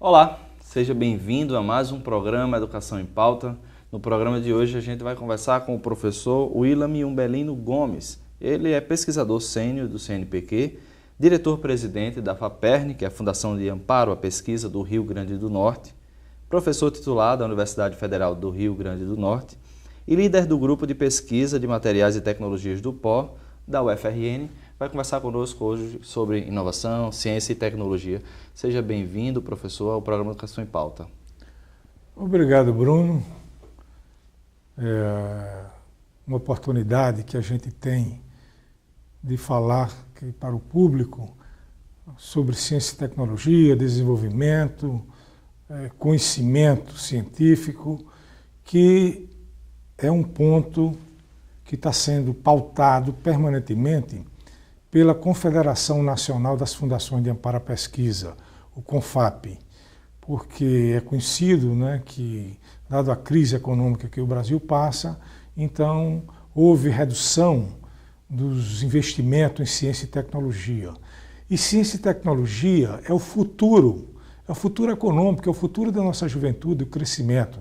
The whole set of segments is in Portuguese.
Olá, seja bem-vindo a mais um programa Educação em Pauta. No programa de hoje a gente vai conversar com o professor Willam Umbelino Gomes. Ele é pesquisador sênior do CNPq, diretor-presidente da FAPERN, que é a Fundação de Amparo à Pesquisa do Rio Grande do Norte, professor titular da Universidade Federal do Rio Grande do Norte e líder do grupo de pesquisa de materiais e tecnologias do PO, da UFRN. Vai conversar conosco hoje sobre inovação, ciência e tecnologia. Seja bem-vindo, professor, ao programa Educação em Pauta. Obrigado, Bruno. É uma oportunidade que a gente tem de falar para o público sobre ciência e tecnologia, desenvolvimento, conhecimento científico, que é um ponto que está sendo pautado permanentemente pela Confederação Nacional das Fundações de Amparo à Pesquisa, o CONFAP, porque é conhecido, né, que, dado a crise econômica que o Brasil passa, então houve redução dos investimentos em ciência e tecnologia. E ciência e tecnologia é o futuro econômico, é o futuro da nossa juventude, o crescimento.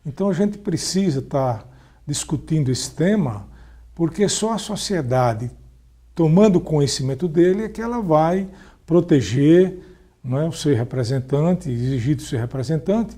Então a gente precisa estar discutindo esse tema, porque só a sociedade, tomando conhecimento dele, é que ela vai proteger, não é, o seu representante, exigir do seu representante,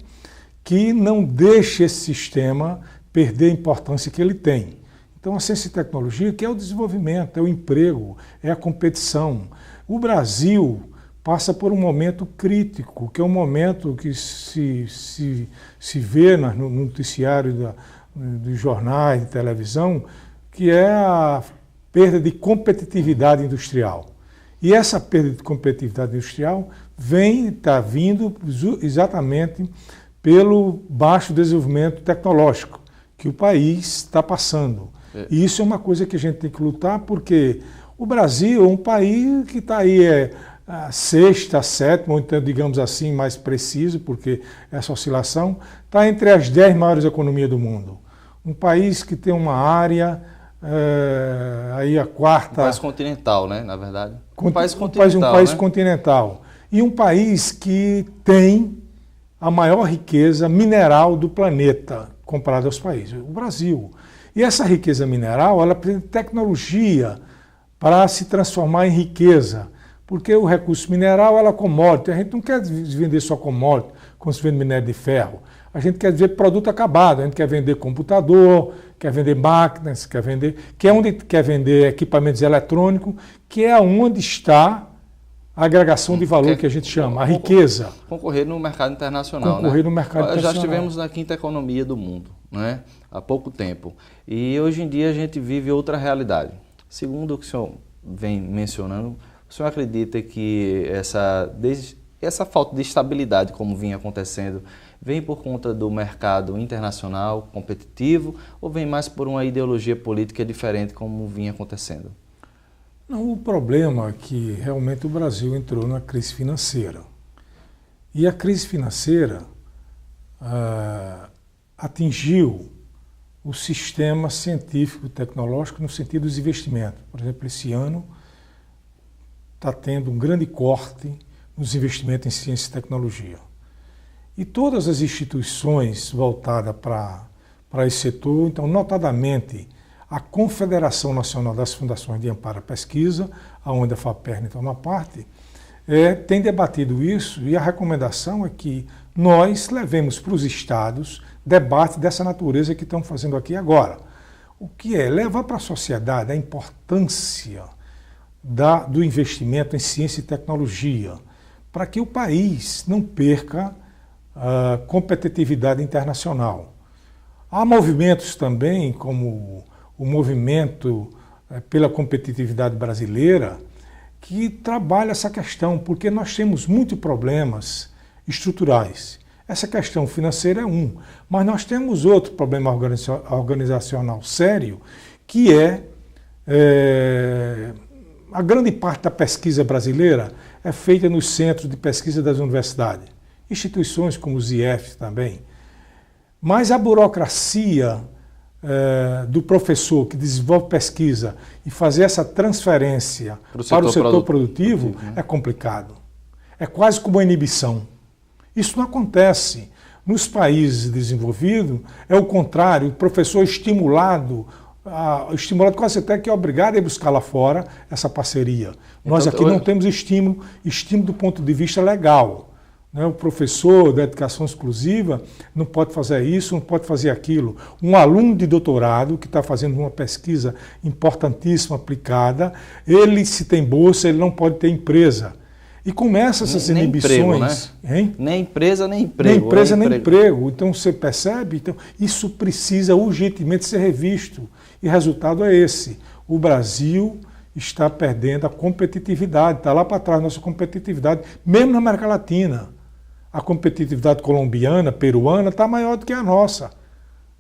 que não deixe esse sistema perder a importância que ele tem. Então a ciência e tecnologia, que é o desenvolvimento, é o emprego, é a competição. O Brasil passa por um momento crítico, que é um momento que se vê no noticiário dos jornais, de televisão, que é a perda de competitividade industrial. E essa perda de competitividade industrial está vindo exatamente pelo baixo desenvolvimento tecnológico que o país está passando. E isso é uma coisa que a gente tem que lutar, porque o Brasil é um país que está aí a sexta, a sétima, ou então, digamos assim, mais preciso, porque essa oscilação está entre as 10 maiores economias do mundo. Um país que tem uma área, aí a quarta... Um país continental, né, na verdade? Um país continental. E um país que tem a maior riqueza mineral do planeta, comparado aos países, o Brasil. E essa riqueza mineral, ela precisa de tecnologia para se transformar em riqueza, porque o recurso mineral ela é commodity. A gente não quer vender só commodity, como se vende minério de ferro. A gente quer vender produto acabado, a gente quer vender computador, quer vender máquinas, quer vender equipamentos eletrônicos, que é onde está a agregação de valor que a gente chama, a riqueza. Concorrer no mercado internacional. Concorrer no mercado internacional. Já estivemos na quinta economia do mundo, né, há pouco tempo. E hoje em dia a gente vive outra realidade. Segundo o que o senhor vem mencionando, o senhor acredita que essa falta de estabilidade, como vinha acontecendo, vem por conta do mercado internacional competitivo ou vem mais por uma ideologia política diferente, como vinha acontecendo? Não, o problema é que realmente o Brasil entrou numa crise financeira. E a crise financeira atingiu o sistema científico e tecnológico no sentido dos investimentos. Por exemplo, esse ano está tendo um grande corte nos investimentos em ciência e tecnologia. E todas as instituições voltadas para esse setor, então, notadamente, a Confederação Nacional das Fundações de Amparo à Pesquisa, onde a FAPERN toma parte, tem debatido isso, e a recomendação é que nós levemos para os estados debates dessa natureza que estamos fazendo aqui agora. O que é levar para a sociedade a importância do investimento em ciência e tecnologia, para que o país não perca a competitividade internacional. Há movimentos também, como o movimento pela competitividade brasileira, que trabalha essa questão, porque nós temos muitos problemas estruturais. Essa questão financeira é um, mas nós temos outro problema organizacional sério, que a grande parte da pesquisa brasileira é feita nos centros de pesquisa das universidades, instituições como os IEFs também. Mas a burocracia do professor que desenvolve pesquisa e fazer essa transferência para o setor produtivo é complicado. É quase como uma inibição. Isso não acontece. Nos países desenvolvidos, é o contrário, o professor estimulado quase até que é obrigado a ir buscar lá fora essa parceria. Nós aqui não temos estímulo do ponto de vista legal. Né? O professor da educação exclusiva não pode fazer isso, não pode fazer aquilo. Um aluno de doutorado que está fazendo uma pesquisa importantíssima, aplicada, ele, se tem bolsa, ele não pode ter empresa. E começa essas inibições. Emprego, né? Nem empresa, nem emprego. Nem empresa, nem emprego. Então você percebe? Então, isso precisa urgentemente ser revisto. E o resultado é esse. O Brasil está perdendo a competitividade. Está lá para trás a nossa competitividade, mesmo na América Latina. A competitividade colombiana, peruana, está maior do que a nossa.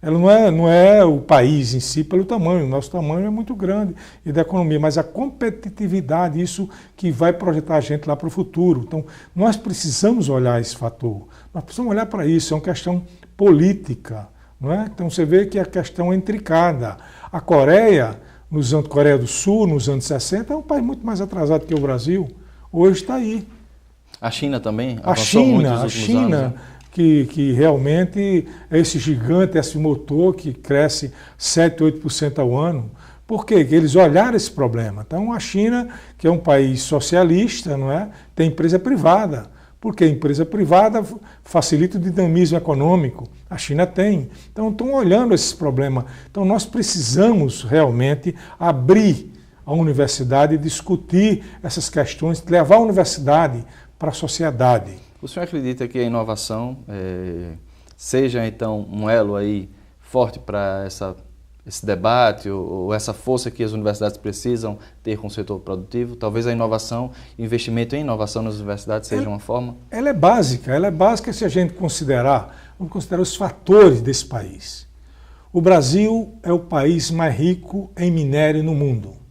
Ela não é o país em si pelo tamanho, o nosso tamanho é muito grande e da economia, mas a competitividade, isso que vai projetar a gente lá para o futuro. Então, nós precisamos olhar esse fator, nós precisamos olhar para isso, é uma questão política, não é? Então, você vê que a questão é intricada. A Coreia do Sul, nos anos 60, é um país muito mais atrasado que o Brasil, hoje está aí. A China também? A China, anos, né? que realmente é esse gigante, esse motor que cresce 7, 8% ao ano. Por quê? Porque eles olharam esse problema. Então, a China, que é um país socialista, não é? Tem empresa privada. Porque a empresa privada facilita o dinamismo econômico. A China tem. Então, estão olhando esse problema. Então, nós precisamos realmente abrir a universidade e discutir essas questões, levar a universidade para a sociedade. O senhor acredita que a inovação seja, então, um elo aí forte para esse debate ou essa força que as universidades precisam ter com o setor produtivo? Talvez a inovação, investimento em inovação nas universidades seja uma forma? Ela é básica se a gente vamos considerar os fatores desse país. O Brasil é o país mais rico em minério no mundo.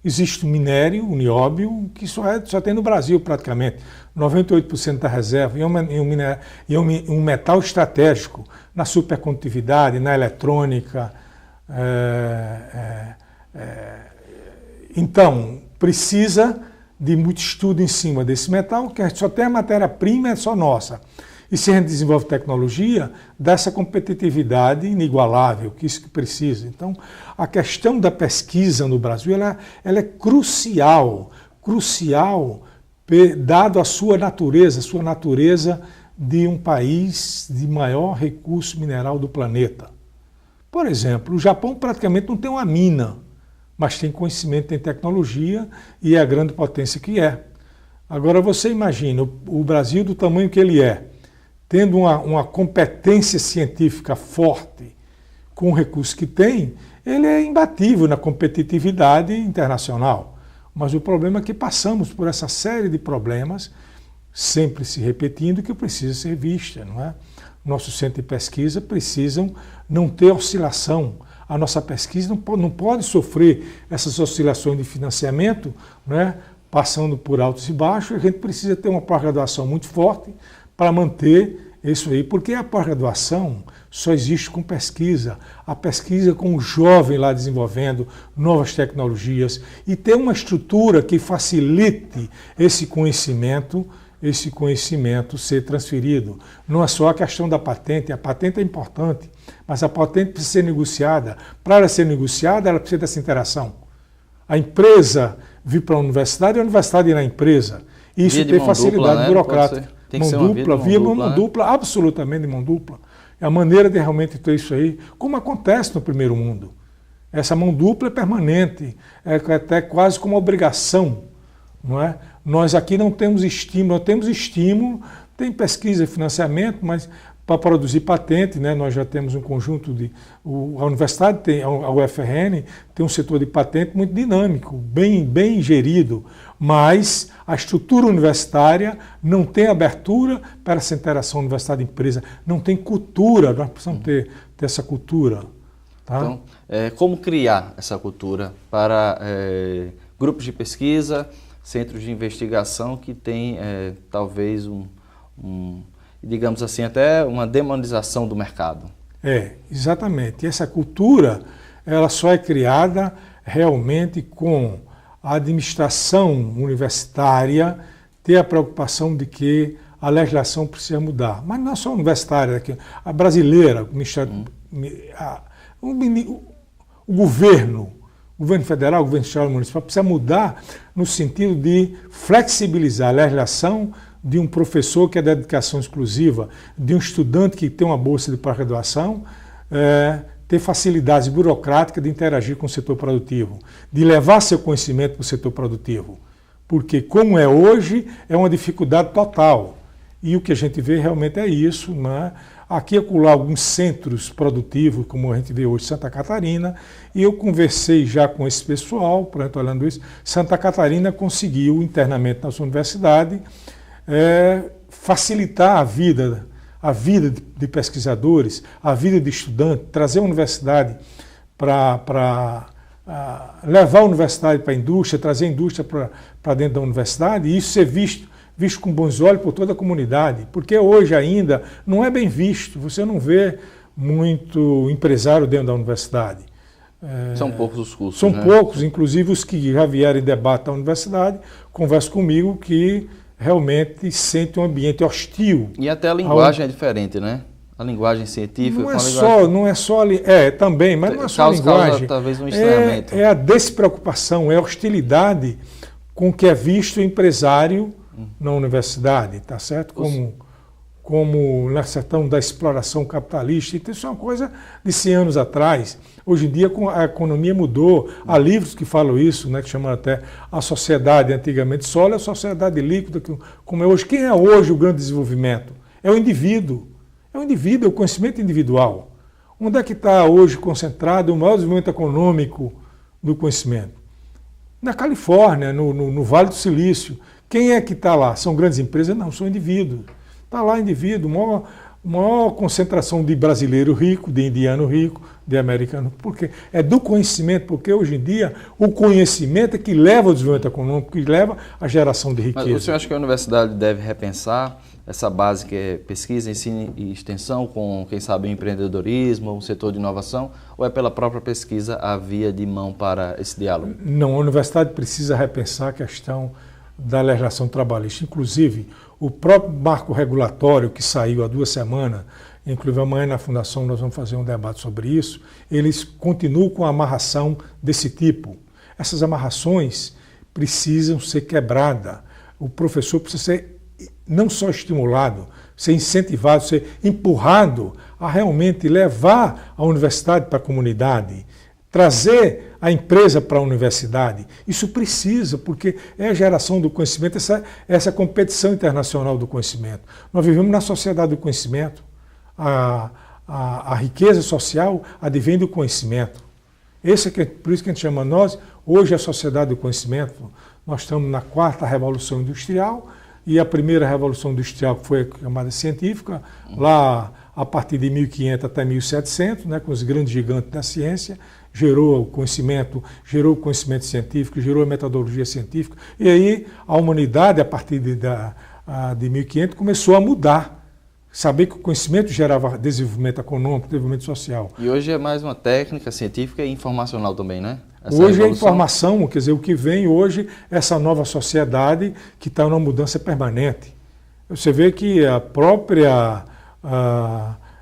Existe um minério, o nióbio, que só tem no Brasil praticamente, 98% da reserva, e é um metal estratégico na supercondutividade, na eletrônica. Então, precisa de muito estudo em cima desse metal, que só tem a matéria-prima, é só nossa. E se a gente desenvolve tecnologia, dá essa competitividade inigualável, que isso que precisa. Então, a questão da pesquisa no Brasil, ela é crucial, dado a sua natureza de um país de maior recurso mineral do planeta. Por exemplo, o Japão praticamente não tem uma mina, mas tem conhecimento, tem tecnologia e é a grande potência que é. Agora você imagina, o Brasil do tamanho que ele é, tendo uma competência científica forte com o recurso que tem, ele é imbatível na competitividade internacional. Mas o problema é que passamos por essa série de problemas, sempre se repetindo, que precisa ser vista, não é? Nossos centros de pesquisa precisam não ter oscilação. A nossa pesquisa não pode sofrer essas oscilações de financiamento, não é? Passando por altos e baixos. A gente precisa ter uma pós-graduação muito forte para manter isso aí, porque a pós-graduação só existe com pesquisa. A pesquisa com o jovem lá desenvolvendo novas tecnologias e ter uma estrutura que facilite esse conhecimento ser transferido. Não é só a questão da patente, a patente é importante, mas a patente precisa ser negociada. Para ela ser negociada, ela precisa dessa interação. A empresa vir para a universidade e a universidade ir na empresa. Isso tem facilidade burocrática. Tem que ser uma via mão dupla, absolutamente de mão dupla. É a maneira de realmente ter isso aí, como acontece no primeiro mundo. Essa mão dupla é permanente, é até quase como obrigação, não é? Nós aqui não temos estímulo, tem pesquisa e financiamento, mas para produzir patente, né, nós já temos um conjunto a universidade a UFRN tem um setor de patente muito dinâmico, bem gerido, mas a estrutura universitária não tem abertura para essa interação universidade-empresa, não tem cultura, nós precisamos ter essa cultura. Tá? Então, como criar essa cultura para grupos de pesquisa, centros de investigação que tem talvez digamos assim, até uma demonização do mercado? Exatamente. E essa cultura, ela só é criada realmente com a administração universitária ter a preocupação de que a legislação precisa mudar. Mas não é só a universitária, aqui, a brasileira, o Ministério, o governo federal, o governo estadual e municipal precisa mudar no sentido de flexibilizar a legislação de um professor que é dedicação exclusiva, de um estudante que tem uma bolsa de pós-graduação, ter facilidades burocráticas de interagir com o setor produtivo, de levar seu conhecimento para o setor produtivo. Porque, como é hoje, é uma dificuldade total. E o que a gente vê realmente é isso, né? Aqui e acolá alguns centros produtivos, como a gente vê hoje em Santa Catarina, e eu conversei já com esse pessoal, por exemplo, olhando isso, Santa Catarina conseguiu, internamente na sua universidade, facilitar a vida de pesquisadores, a vida de estudantes, trazer a universidade para levar a universidade para a indústria, trazer a indústria para dentro da universidade, e isso ser visto com bons olhos por toda a comunidade, porque hoje ainda não é bem visto, você não vê muito empresário dentro da universidade. São poucos os cursos, São né? poucos, inclusive os que já vieram em debate da universidade, conversam comigo que realmente sentem um ambiente hostil. E até a linguagem é diferente, né? A linguagem científica... Não é só também, mas não é só a linguagem. Causa talvez um estranhamento. É a despreocupação, é a hostilidade com que é visto o empresário na universidade, tá certo? Como na questão da exploração capitalista. Então, isso é uma coisa de 100 anos atrás. Hoje em dia a economia mudou. Há livros que falam isso, né, que chamam até a sociedade antigamente só a sociedade líquida, como é hoje. Quem é hoje o grande desenvolvimento? É o indivíduo. É o indivíduo, é o conhecimento individual. Onde é que está hoje concentrado o maior desenvolvimento econômico do conhecimento? Na Califórnia, no Vale do Silício. Quem é que está lá? São grandes empresas? Não, são indivíduos. Está lá indivíduo, maior concentração de brasileiro rico, de indiano rico, de americano. Porque é do conhecimento, porque hoje em dia o conhecimento é que leva ao desenvolvimento econômico, que leva à geração de riqueza. Mas o senhor acha que a universidade deve repensar essa base que é pesquisa, ensino e extensão, com, quem sabe, o empreendedorismo, o setor de inovação, ou é pela própria pesquisa a via de mão para esse diálogo? Não, a universidade precisa repensar a questão da legislação trabalhista. Inclusive, o próprio marco regulatório que saiu há 2 semanas, inclusive amanhã na Fundação nós vamos fazer um debate sobre isso, eles continuam com a amarração desse tipo. Essas amarrações precisam ser quebradas. O professor precisa ser não só estimulado, ser incentivado, ser empurrado a realmente levar a universidade para a comunidade, trazer a empresa para a universidade. Isso precisa, porque é a geração do conhecimento, essa competição internacional do conhecimento. Nós vivemos na sociedade do conhecimento. A riqueza social advém do conhecimento. Por isso que a gente chama nós, hoje a sociedade do conhecimento. Nós estamos na 4ª Revolução Industrial, e a primeira Revolução Industrial, que foi a chamada científica, lá a partir de 1500 até 1700, né, com os grandes gigantes da ciência, gerou o conhecimento científico, gerou a metodologia científica, e aí a humanidade, a partir de 1500, começou a mudar. Saber que o conhecimento gerava desenvolvimento econômico, desenvolvimento social. E hoje é mais uma técnica científica e informacional também, né? Hoje é informação, quer dizer, o que vem hoje é essa nova sociedade que está numa mudança permanente. Você vê que a própria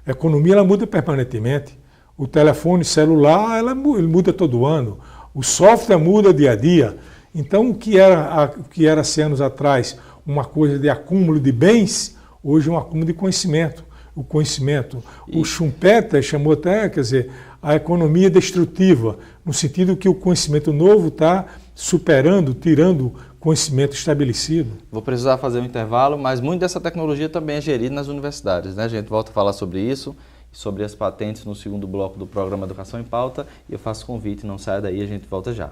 economia ela muda permanentemente. O telefone celular ele muda todo ano. O software muda dia a dia. Então, o que era 100 anos atrás uma coisa de acúmulo de bens, hoje é um acúmulo de conhecimento. O conhecimento. O Schumpeter chamou até, quer dizer, a economia destrutiva, no sentido que o conhecimento novo está superando, tirando conhecimento estabelecido. Vou precisar fazer um intervalo, mas muito dessa tecnologia também é gerida nas universidades, né? A gente volta a falar sobre isso, sobre as patentes no segundo bloco do programa Educação em Pauta, e eu faço convite, não saia daí, a gente volta já.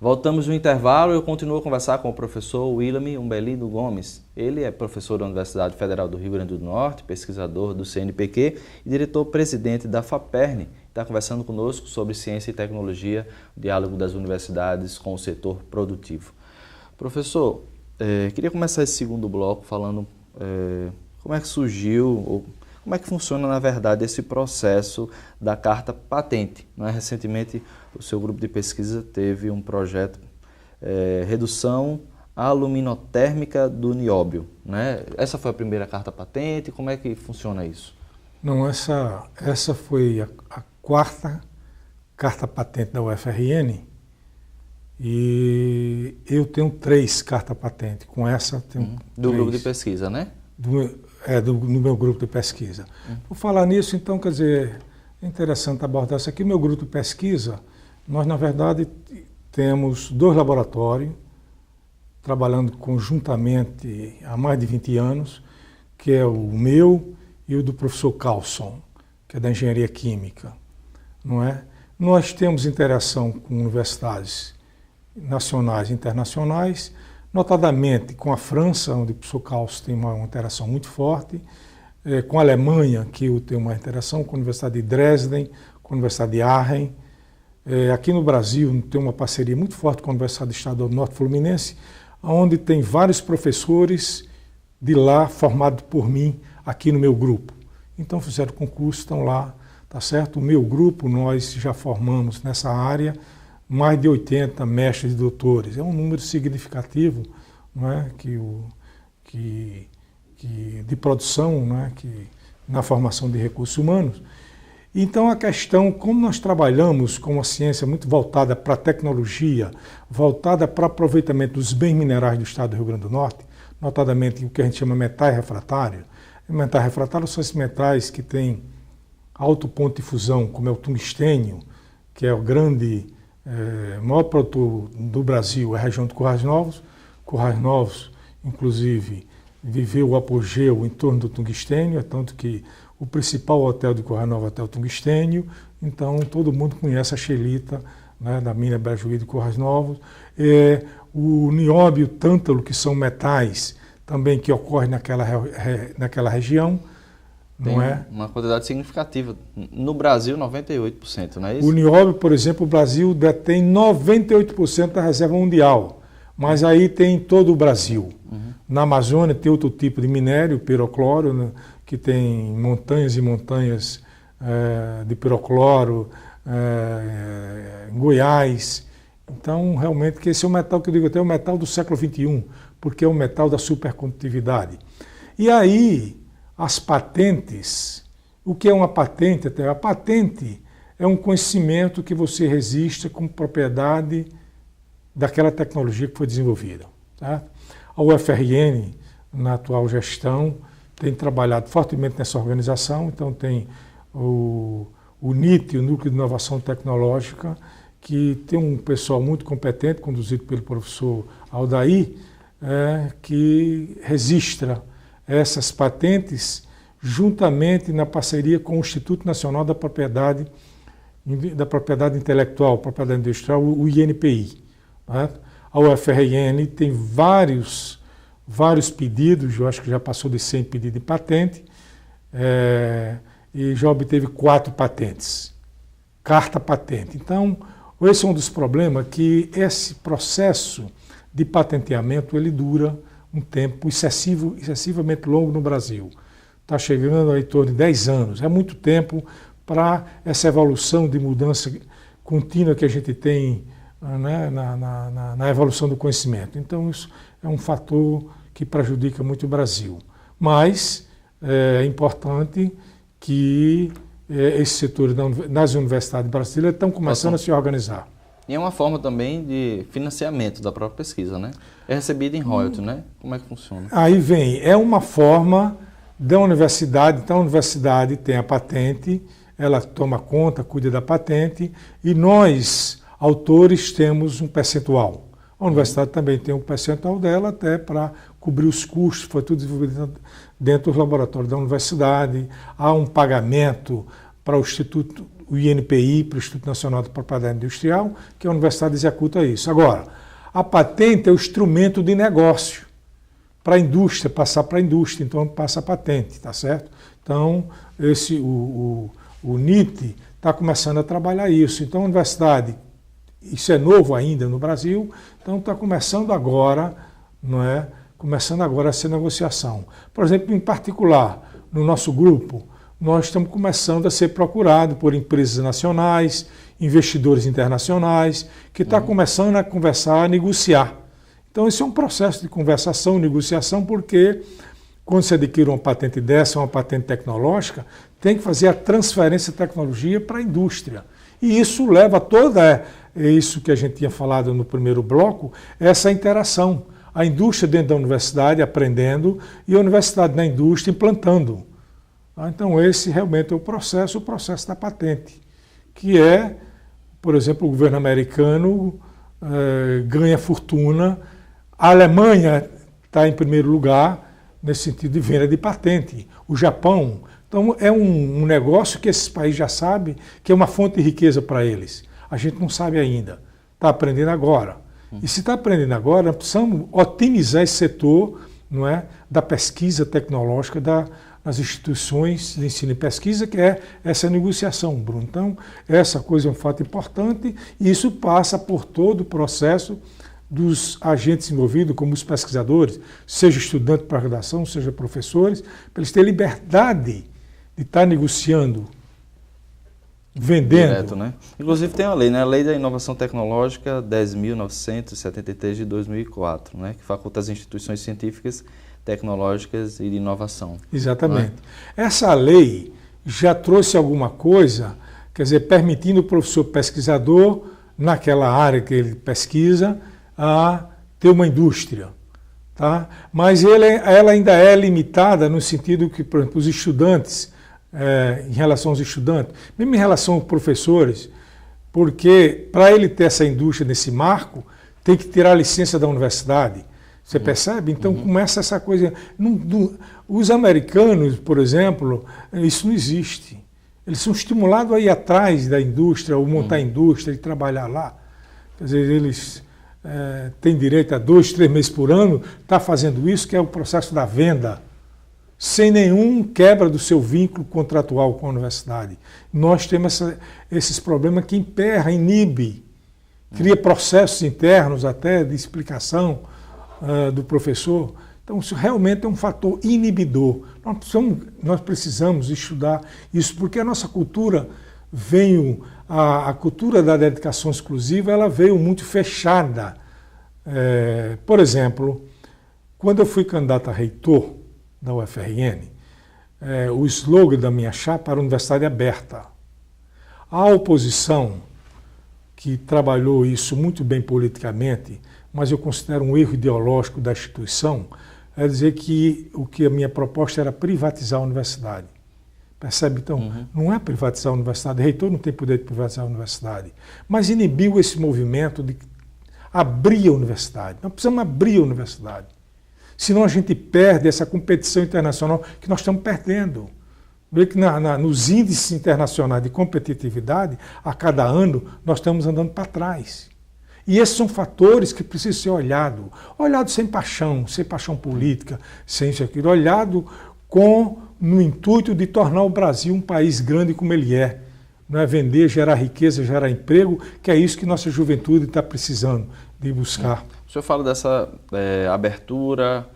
Voltamos no intervalo e eu continuo a conversar com o professor Willam Umbelino Gomes. Ele é professor da Universidade Federal do Rio Grande do Norte, pesquisador do CNPq e diretor-presidente da FAPERN. Está conversando conosco sobre ciência e tecnologia, o diálogo das universidades com o setor produtivo. Professor, queria começar esse segundo bloco falando como é que surgiu, ou como é que funciona, na verdade, esse processo da carta patente? Não é? Recentemente, o seu grupo de pesquisa teve um projeto, redução aluminotérmica do nióbio, né? Essa foi a primeira carta patente, como é que funciona isso? Não, essa foi a quarta carta patente da UFRN, e eu tenho 3 cartas patentes. Com essa, tenho do 3. grupo de pesquisa, né? No meu grupo de pesquisa. Por falar nisso, então, quer dizer, é interessante abordar isso aqui. Meu grupo de pesquisa, nós, na verdade, temos 2 laboratórios, trabalhando conjuntamente há mais de 20 anos, que é o meu e o do professor Carlson, que é da engenharia química, não é? Nós temos interação com universidades nacionais e internacionais, notadamente com a França, onde o professor Carlson tem uma interação muito forte, com a Alemanha, que eu tenho uma interação, com a Universidade de Dresden, com a Universidade de Aachen. Aqui no Brasil tem uma parceria muito forte com a Universidade Estadual do Norte Fluminense, onde tem vários professores de lá formados por mim aqui no meu grupo. Então fizeram concurso, estão lá, tá certo? O meu grupo, nós já formamos nessa área mais de 80 mestres e doutores. É um número significativo, não é? De produção, não é? Na formação de recursos humanos. Então a questão, como nós trabalhamos com uma ciência muito voltada para a tecnologia, voltada para o aproveitamento dos bens minerais do estado do Rio Grande do Norte, notadamente o que a gente chama metais refratários. Metais refratários são esses metais que têm alto ponto de fusão, como é o tungstênio, que é o maior produtor do Brasil, é a região de Currais Novos. Currais Novos, inclusive, viveu o apogeu em torno do tungstênio, é tanto que o principal hotel de Currais Novos é o Hotel Tungstênio, então todo mundo conhece a xelita, né, da mina Bejuí de Currais Novos. O nióbio e o tântalo, que são metais também que ocorrem naquela região. Tem não é? Uma quantidade significativa. No Brasil, 98%, não é isso? O nióbio, por exemplo, o Brasil detém 98% da reserva mundial, mas aí tem todo o Brasil. Na Amazônia tem outro tipo de minério, pirocloro, né, que tem montanhas e montanhas de pirocloro, em Goiás. Então, realmente, que esse é o metal que eu digo até é o metal do século XXI, porque é o metal da supercondutividade. E aí, as patentes, o que é uma patente? A patente é um conhecimento que você registra como propriedade daquela tecnologia que foi desenvolvida. Tá? A UFRN, na atual gestão, tem trabalhado fortemente nessa organização, então tem o NIT, o Núcleo de Inovação Tecnológica, que tem um pessoal muito competente, conduzido pelo professor Aldair, que registra essas patentes juntamente na parceria com o Instituto Nacional da Propriedade Intelectual, Propriedade Industrial, o INPI. Né? A UFRN tem vários pedidos, eu acho que já passou de 100 pedidos de patente, e já obteve 4 patentes, carta patente. Então, esse é um dos problemas, que esse processo de patenteamento ele dura um tempo excessivamente longo no Brasil. Está chegando a em torno de 10 anos. É muito tempo para essa evolução de mudança contínua que a gente tem, né, na evolução do conhecimento. Então, isso é um fator que prejudica muito o Brasil. Mas é importante que esses setores nas universidades brasileiras estão começando a se organizar. E é uma forma também de financiamento da própria pesquisa, né? É recebido em royalties, né? Como é que funciona? Aí vem, é uma forma da universidade, então a universidade tem a patente, ela toma conta, cuida da patente, e nós, autores, temos um percentual. A universidade também tem um percentual dela, até para cobrir os custos, foi tudo desenvolvido dentro dos laboratórios da universidade, há um pagamento para o Instituto, o INPI, para o Instituto Nacional de Propriedade Industrial, que a universidade executa isso. Agora, a patente é o instrumento de negócio para a indústria, passar para a indústria, então passa a patente, tá certo? Então, o NIT está começando a trabalhar isso. Então, a universidade, isso é novo ainda no Brasil, então está começando agora, não é, começando agora essa negociação. Por exemplo, em particular, no nosso grupo, nós estamos começando a ser procurados por empresas nacionais, investidores internacionais, que estão começando a conversar, a negociar. Então, esse é um processo de conversação, negociação, porque quando você adquire uma patente dessa, uma patente tecnológica, tem que fazer a transferência de tecnologia para a indústria. E isso leva a toda isso que a gente tinha falado no primeiro bloco, essa interação. A indústria dentro da universidade aprendendo e a universidade na indústria implantando. Então esse realmente é o processo da patente, que é, por exemplo, o governo americano ganha fortuna, a Alemanha está em primeiro lugar nesse sentido de venda de patente, o Japão. Então é um negócio que esses países já sabem que é uma fonte de riqueza para eles. A gente não sabe ainda, está aprendendo agora. E se está aprendendo agora, nós precisamos otimizar esse setor, não é, da pesquisa tecnológica das instituições de ensino e pesquisa, que é essa negociação, Bruno. Então, essa coisa é um fato importante e isso passa por todo o processo dos agentes envolvidos, como os pesquisadores, seja estudante para graduação, seja professores, para eles terem liberdade de estar negociando, vendendo. Direto, né? Inclusive tem uma lei, né? A Lei da Inovação Tecnológica 10.973 de 2004, né? Que faculta as instituições científicas, tecnológicas e de inovação. Exatamente. Essa lei já trouxe alguma coisa, quer dizer, permitindo o professor pesquisador, naquela área que ele pesquisa, a ter uma indústria. Tá? Mas ela ainda é limitada no sentido que, por exemplo, os estudantes, em relação aos estudantes, mesmo em relação aos professores, porque para ele ter essa indústria nesse marco, tem que tirar a licença da universidade. Você percebe? Então começa essa coisa. Os americanos, por exemplo, isso não existe. Eles são estimulados a ir atrás da indústria, ou montar a indústria e trabalhar lá. Quer dizer, eles têm direito a 2, 3 meses por ano, está fazendo isso, que é o processo da venda, sem nenhum quebra do seu vínculo contratual com a universidade. Nós temos esses problemas que emperra, inibe, cria processos internos até de explicação do professor. Então, isso realmente é um fator inibidor. Nós precisamos estudar isso, porque a nossa cultura veio, a cultura da dedicação exclusiva, ela veio muito fechada. Por exemplo, quando eu fui candidato a reitor da UFRN, o slogan da minha chapa era Universidade Aberta. A oposição, que trabalhou isso muito bem politicamente, mas eu considero um erro ideológico da instituição, é dizer que a minha proposta era privatizar a universidade. Percebe? Então, não é privatizar a universidade, o reitor não tem poder de privatizar a universidade, mas inibiu esse movimento de abrir a universidade. Nós precisamos abrir a universidade. Senão a gente perde essa competição internacional que nós estamos perdendo. Vê que nos índices internacionais de competitividade, a cada ano, nós estamos andando para trás. E esses são fatores que precisam ser olhados. Olhado sem paixão política, sem isso aqui, olhado no intuito de tornar o Brasil um país grande como ele é. Não é vender, gerar riqueza, gerar emprego, que é isso que nossa juventude está precisando de buscar. O senhor fala dessa abertura,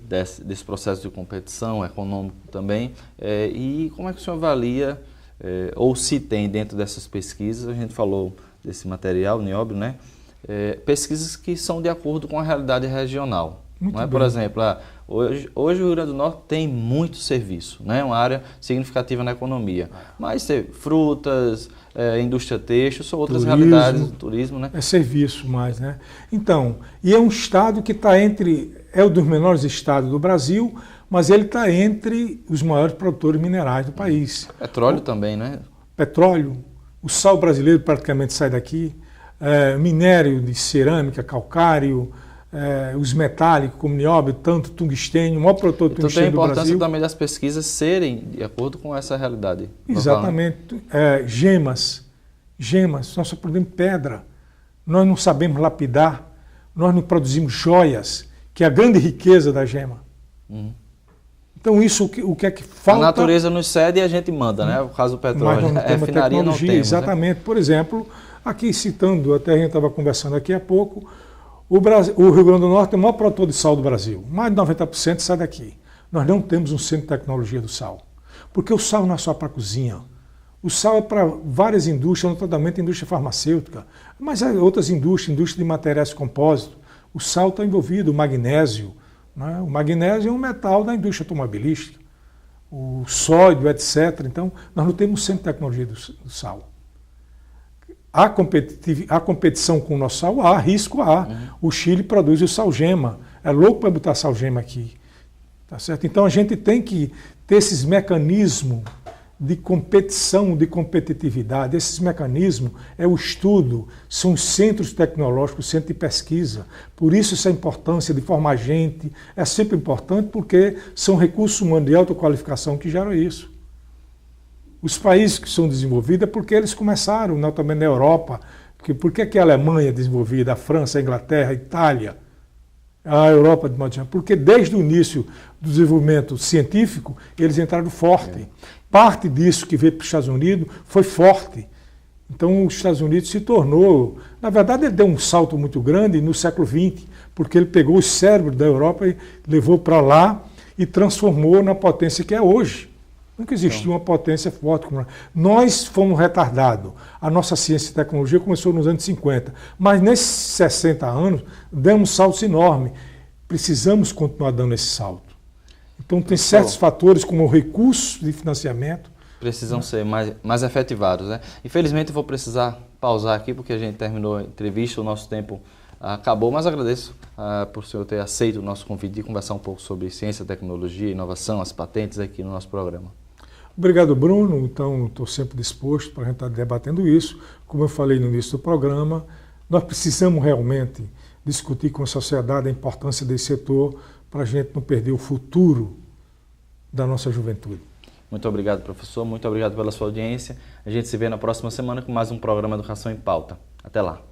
desse processo de competição econômico também, e como é que o senhor avalia, ou se tem dentro dessas pesquisas, a gente falou desse material, nióbio, né? Pesquisas que são de acordo com a realidade regional. Não é? Por exemplo, hoje o Rio Grande do Norte tem muito serviço, né? Uma área significativa na economia, mas tem frutas, indústria têxtil, são outras realidades do turismo, né? É serviço mais, né? Então, e é um estado que está é um dos menores estados do Brasil, mas ele está entre os maiores produtores minerais do país. Petróleo também, né? Petróleo, o sal brasileiro praticamente sai daqui, minério de cerâmica, calcário, os metálicos, como nióbio, tanto tungstênio, o maior produtor de tungstênio do Brasil. Então tem a importância também das pesquisas serem de acordo com essa realidade. Exatamente. Gemas, nós só produzimos pedra, nós não sabemos lapidar, nós não produzimos joias, que é a grande riqueza da gema. Então isso o que é que falta... A natureza nos cede e a gente manda, né? O caso do petróleo, mas não tem refinaria não temos. Exatamente. Né? Por exemplo, aqui citando, até a gente estava conversando aqui há pouco, O Rio Grande do Norte é o maior produtor de sal do Brasil. Mais de 90% sai daqui. Nós não temos um centro de tecnologia do sal. Porque o sal não é só para a cozinha. O sal é para várias indústrias, notadamente a indústria farmacêutica, mas há outras indústrias, indústria de materiais compósitos. O sal está envolvido, o magnésio. Né? O magnésio é um metal da indústria automobilística. O sódio, etc. Então, nós não temos um centro de tecnologia do sal. Há competição com o nosso sal? Há, risco há. O Chile produz o salgema. É louco para botar salgema aqui. Tá certo? Então a gente tem que ter esses mecanismos de competição, de competitividade. Esses mecanismos é o estudo, são os centros tecnológicos, centros de pesquisa. Por isso essa importância de formar gente é sempre importante, porque são recursos humanos de alta qualificação que geram isso. Os países que são desenvolvidos é porque eles começaram, não, também na Europa. Por que a Alemanha é desenvolvida, a França, a Inglaterra, a Itália, a Europa de modo geral? Porque desde o início do desenvolvimento científico, eles entraram forte. Parte disso que veio para os Estados Unidos foi forte. Então os Estados Unidos se tornou... Na verdade, ele deu um salto muito grande no século XX, porque ele pegou os cérebros da Europa e levou para lá e transformou na potência que é hoje. Nunca existiu uma potência forte como nós fomos retardados. A nossa ciência e tecnologia começou nos anos 50, mas nesses 60 anos demos saltos enormes. Precisamos continuar dando esse salto. Então tem certos fatores como o recurso de financiamento. Precisam ser mais efetivados, né? Infelizmente eu vou precisar pausar aqui porque a gente terminou a entrevista, o nosso tempo acabou, mas agradeço por o senhor ter aceito o nosso convite de conversar um pouco sobre ciência, tecnologia, inovação, as patentes aqui no nosso programa. Obrigado, Bruno. Então, estou sempre disposto para a gente estar debatendo isso. Como eu falei no início do programa, nós precisamos realmente discutir com a sociedade a importância desse setor para a gente não perder o futuro da nossa juventude. Muito obrigado, professor. Muito obrigado pela sua audiência. A gente se vê na próxima semana com mais um programa Educação em Pauta. Até lá.